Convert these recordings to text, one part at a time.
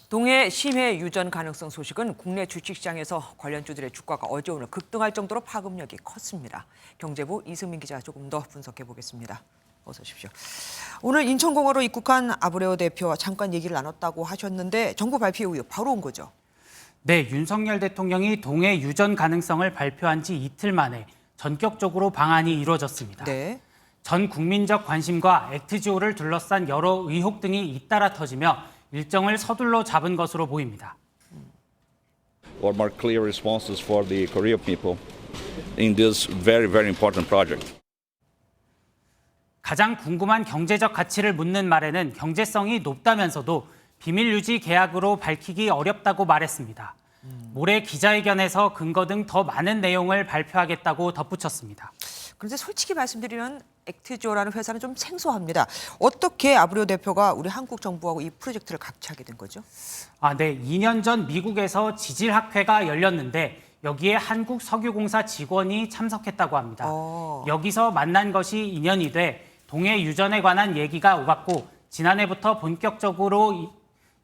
동해 심해 유전 가능성 소식은 국내 주식시장에서 관련주들의 주가가 어제 오늘 급등할 정도로 파급력이 컸습니다. 경제부 이승민 기자 조금 더 분석해 보겠습니다. 어서 오십시오. 오늘 인천공항으로 입국한 아브레오 대표와 잠깐 얘기를 나눴다고 하셨는데 정부 발표 이후 바로 온 거죠? 네, 윤석열 대통령이 동해 유전 가능성을 발표한 지 이틀 만에 전격적으로 방한이 이루어졌습니다. 네. 전 국민적 관심과 액트지오를 둘러싼 여러 의혹 등이 잇따라 터지며 일정을 서둘러 잡은 것으로 보입니다. Or more clear responses for the Korean people in this very, very important project. 가장 궁금한 경제적 가치를 묻는 말에는 경제성이 높다면서도 비밀 유지 계약으로 밝히기 어렵다고 말했습니다. 모레 기자회견에서 근거 등 더 많은 내용을 발표하겠다고 덧붙였습니다. 그런데 솔직히 말씀드리면 액트지오라는 회사는 좀 생소합니다. 어떻게 아브레오 대표가 우리 한국 정부하고 이 프로젝트를 같이 하게 된 거죠? 네, 2년 전 미국에서 지질학회가 열렸는데 여기에 한국석유공사 직원이 참석했다고 합니다. 여기서 만난 것이 인연이 돼 동해 유전에 관한 얘기가 오갔고 지난해부터 본격적으로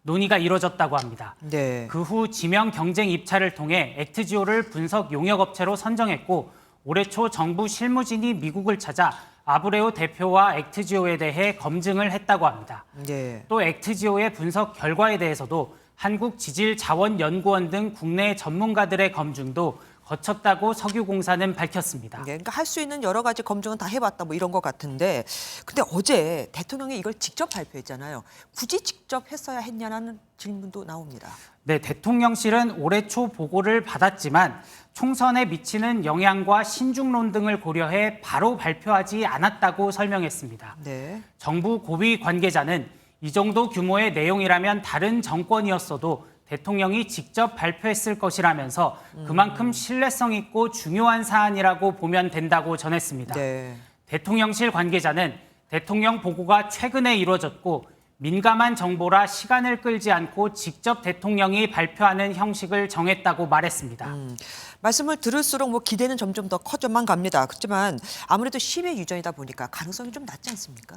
논의가 이뤄졌다고 합니다. 네. 그 후 지명 경쟁 입찰을 통해 액트지오를 분석 용역업체로 선정했고 올해 초 정부 실무진이 미국을 찾아 아브레오 대표와 액트지오에 대해 검증을 했다고 합니다. 네. 또 액트지오의 분석 결과에 대해서도 한국지질자원연구원 등 국내 전문가들의 검증도 거쳤다고 석유공사는 밝혔습니다. 네, 그러니까 할 수 있는 여러 가지 검증은 다 해봤다 뭐 이런 것 같은데 근데 어제 대통령이 이걸 직접 발표했잖아요. 굳이 직접 했어야 했냐는 질문도 나옵니다. 네, 대통령실은 올해 초 보고를 받았지만 총선에 미치는 영향과 신중론 등을 고려해 바로 발표하지 않았다고 설명했습니다. 네. 정부 고위 관계자는 이 정도 규모의 내용이라면 다른 정권이었어도 대통령이 직접 발표했을 것이라면서 그만큼 신뢰성 있고 중요한 사안이라고 보면 된다고 전했습니다. 네. 대통령실 관계자는 대통령 보고가 최근에 이루어졌고 민감한 정보라 시간을 끌지 않고 직접 대통령이 발표하는 형식을 정했다고 말했습니다. 말씀을 들을수록 뭐 기대는 점점 더 커져만 갑니다. 그렇지만 아무래도 심해 유전이다 보니까 가능성이 좀 낮지 않습니까?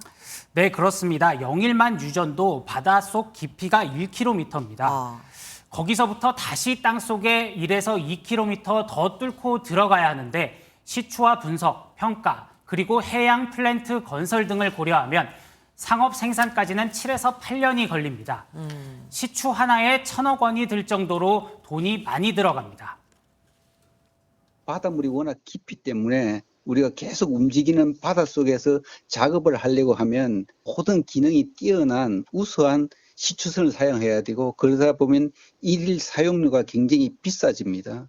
네, 그렇습니다. 영일만 유전도 바닷속 깊이가 1km입니다. 거기서부터 다시 땅속에 1에서 2km 더 뚫고 들어가야 하는데 시추와 분석, 평가, 그리고 해양 플랜트 건설 등을 고려하면 상업 생산까지는 7에서 8년이 걸립니다. 시추 하나에 1,000억 원이 들 정도로 돈이 많이 들어갑니다. 바닷물이 워낙 깊이 때문에 우리가 계속 움직이는 바닷속에서 작업을 하려고 하면 모든 기능이 뛰어난 우수한 시추선을 사용해야 되고 그러다 보면 일일 사용료가 굉장히 비싸집니다.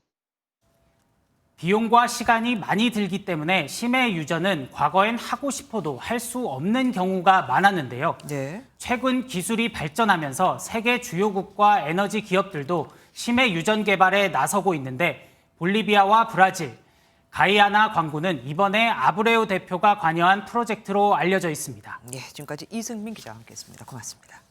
비용과 시간이 많이 들기 때문에 심해 유전은 과거엔 하고 싶어도 할 수 없는 경우가 많았는데요. 네. 최근 기술이 발전하면서 세계 주요국과 에너지 기업들도 심해 유전 개발에 나서고 있는데 볼리비아와 브라질, 가이아나 광구는 이번에 아브레오 대표가 관여한 프로젝트로 알려져 있습니다. 예, 지금까지 이승민 기자와 함께했습니다. 고맙습니다.